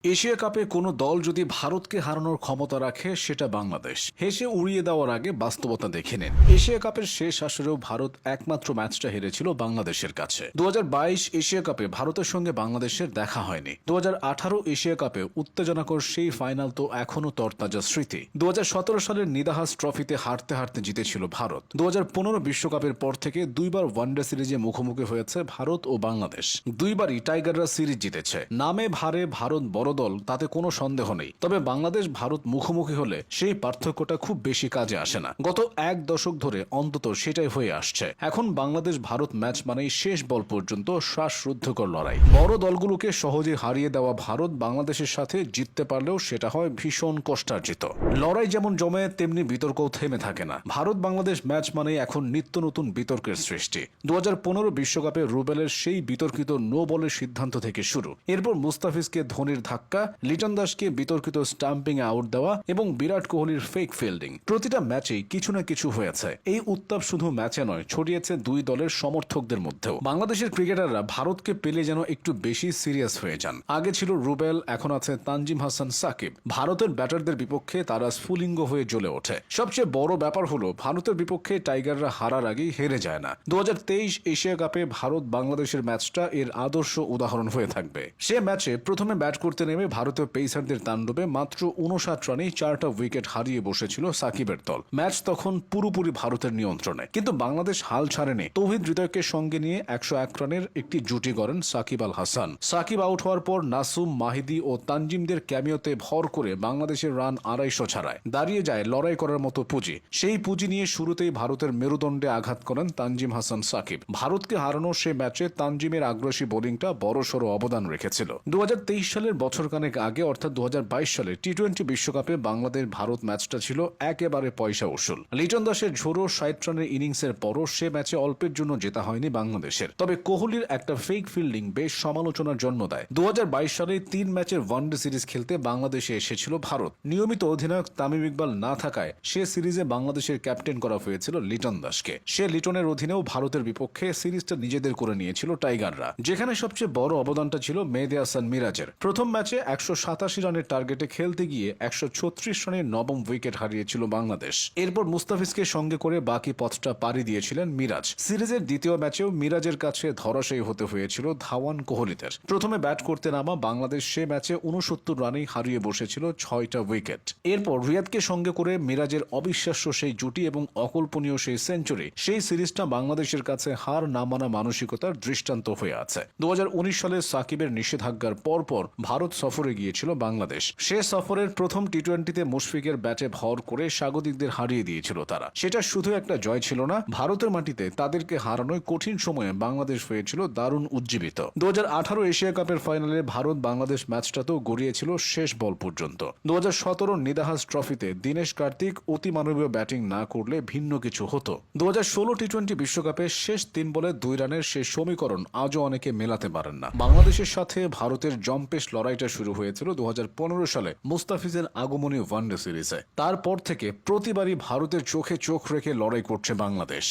Asia কাপে কোনো দল যদি ভারতকে হারানোর ক্ষমতা রাখে সেটা বাংলাদেশ। হেসে উড়িয়ে দেওয়ার আগে বাস্তবতা দেখে নিন। এশিয়া কাপের শেষ আসরেও ভারত একমাত্র ম্যাচটা হেরেছিল বাংলাদেশের কাছে। 2022 এশিয়া কাপে ভারতের সঙ্গে বাংলাদেশের দেখা হয়নি। 2018 এশিয়া কাপে উত্তেজনাকর সেই ফাইনাল তো এখনো তরতাজা স্মৃতি। 2017 সালের নিদাহাস ট্রফিতে হারতে হারতে জিতেছিল ভারত। 2015 বিশ্বকাপের পর থেকে দুইবার ওয়ানডে সিরিজে মুখোমুখি হয়েছে ভারত ও বাংলাদেশ। দুইবারই টাইগাররা সিরিজ জিতেছে। নামে ভারে ভারত বড় দল, তাতে কোনো সন্দেহ নেই। তবে বাংলাদেশ ভারত মুখোমুখি হলে সেই পার্থক্যটা খুব বেশি কাজে আসে না। গত এক দশক ধরে অন্তত সেটাই হয়ে আসছে। এখন বাংলাদেশ ভারত ম্যাচ মানেই শেষ বল পর্যন্ত শ্বাসরুদ্ধকর লড়াই। বড় দলগুলোকে সহজে হারিয়ে দেওয়া ভারত বাংলাদেশের সাথে জিততে পারলেও সেটা হয় ভীষণ কষ্টার্জিত। লড়াই যেমন জমে তেমনি বিতর্কও থেমে থাকে না। ভারত বাংলাদেশ ম্যাচ মানেই এখন নিত্য নতুন বিতর্কের সৃষ্টি। 2015 বিশ্বকাপে রুবেলের সেই বিতর্কিত নো বলের সিদ্ধান্ত থেকে শুরু। এরপর মুস্তাফিজকে ধোনির ধাক্কা, লিটন দাসকে বিতর্কিত স্টাম্পিং আউট দেওয়া এবং বিরাট কোহলির ফেক ফিল্ডিং। প্রতিটা ম্যাচেই কিছু না কিছু হয়েছে। এই উত্তাপ শুধু ম্যাচে নয়, ছড়িয়েছে দুই দলের সমর্থকদের মধ্যেও। বাংলাদেশের ক্রিকেটাররা ভারতকে পেলে যেন একটু বেশি সিরিয়াস হয়ে যান। আগে ছিল রুবেল, এখন আছে তানজিম হাসান সাকিব। ভারতের ব্যাটারদের বিপক্ষে তারা স্ফুলিঙ্গ হয়ে জ্বলে ওঠে। সবচেয়ে বড় ব্যাপার হলো ভারতের বিপক্ষে টাইগাররা হারার আগেই হেরে যায় না। 2023 এশিয়া কাপে ভারত বাংলাদেশের ম্যাচটা এর আদর্শ উদাহরণ হয়ে থাকবে। সে ম্যাচে প্রথমে ব্যাট করতে নেমে ভারতীয় পেসারদের তাণ্ডবে মাত্র 59 রানেই 4টা উইকেট হারিয়ে বসেছিল সাকিবের দল। ম্যাচ তখন পুরোপুরি ভারতের নিয়ন্ত্রণে, কিন্তু বাংলাদেশ হাল ছাড়েনি। তৌহিদ হৃদয়কে সঙ্গে নিয়ে 101 রানের একটি জুটি গড়েন সাকিব আল হাসান। সাকিব আউট হওয়ার পর নাসুম, মাহিদি ও তানজিমদের ক্যামিওতে ভর করে বাংলাদেশের রান 250 ছাড়ায়। দাঁড়িয়ে যায় লড়াই করার মতো পুঁজি। সেই পুঁজি নিয়ে শুরুতেই ভারতের মেরুদণ্ডে আঘাত করেন তানজিম হাসান সাকিব। ভারতকে হারানোর সে ম্যাচে তানজিমের আগ্রাসী বোলিংটা বড়সড় অবদান রেখেছিল। 2023 সালের বছরখানেক আগে অর্থাৎ 2022 সালে টি-20 বিশ্বকাপে বাংলাদেশ ভারত ম্যাচটা ছিল একেবারে পয়সা উসুল। লিটন দাসের ঝোড়ো 60 রানের ইনিংসের পরও সে ম্যাচে অল্পের জন্য জেতা হয়নি বাংলাদেশের। তবে কোহলির একটা ফেক ফিল্ডিং বেশ সমালোচনার জন্ম দেয়। 2022 সালে 3 ম্যাচের ওয়ানডে সিরিজ খেলতে বাংলাদেশে এসেছিল ভারত। নিয়মিত অধিনায়ক তামিম ইকবাল না থাকায় সে সিরিজে বাংলাদেশের ক্যাপ্টেন করা হয়েছিল লিটন দাসকে। সে লিটনের অধীনেও ভারতের বিপক্ষে সিরিজটা নিজেদের করে নিয়েছিল টাইগাররা, যেখানে সবচেয়ে বড় অবদানটা ছিল মেহেদী হাসান মিরাজের। প্রথম ম্যাচে 187 রানের টার্গেটে খেলতে গিয়ে 136 রানের নবম উইকেট হারিয়েছিল বাংলাদেশ। এরপর মুস্তাফিজকে সঙ্গে করে বাকি পথটা পাড়ি দিয়েছিলেন মিরাজ। সিরিজের দ্বিতীয় ম্যাচেও মিরাজের কাছে ধরাশায়ী হতে হয়েছিল ধাওয়ান কোহলিদের। প্রথমে ব্যাট করতে নামা বাংলাদেশ সে ম্যাচে 69 রানেই হারিয়ে বসেছিল 6টা উইকেট। এরপর রিয়াদকে সঙ্গে করে মিরাজের অবিশ্বাস্য সেই জুটি এবং অকল্পনীয় সেই সেঞ্চুরি, সেই সিরিজটা বাংলাদেশের কাছে হার না মানা মানসিকতার দৃষ্টান্ত হয়ে আছে। 2019 সালে সাকিবের নিষেধাজ্ঞার পরপর ভারত সফরে গিয়েছিল বাংলাদেশ। সে সফরের প্রথম টি-20তে মুশফিকের ব্যাটে ভর করে স্বাগতিকদের হারিয়ে দিয়েছিল তারা। সেটা শুধু একটা জয় ছিল না, ভারতের মাটিতে তাদেরকে হারানোয় কঠিন সময়ে বাংলাদেশ হয়েছিল দারুণ উজ্জীবিত। 2018 এশিয়া কাপের ফাইনালে ভারত বাংলাদেশ ম্যাচটা তো গড়িয়েছিল শেষ বল পর্যন্ত। 2017 নিদাহাস ট্রফিতে দীনেশ কার্তিক অতিমানবীয় ব্যাটিং না করলে ভিন্ন কিছু হতো। 2016 টি-20 বিশ্বকাপে শেষ 3 বলে 2 রানের সে সমীকরণ আজও অনেকে মেলাতে পারেন না। বাংলাদেশের সাথে ভারতের জম্পেশ লড়াইটা শুরু হয়েছিল 2015 সালে মুস্তাফিজের আগমনী ওয়ানডে সিরিজে। তারপর থেকে প্রতিবারই ভারতের চোখে চোখ রেখে লড়াই করছে বাংলাদেশ।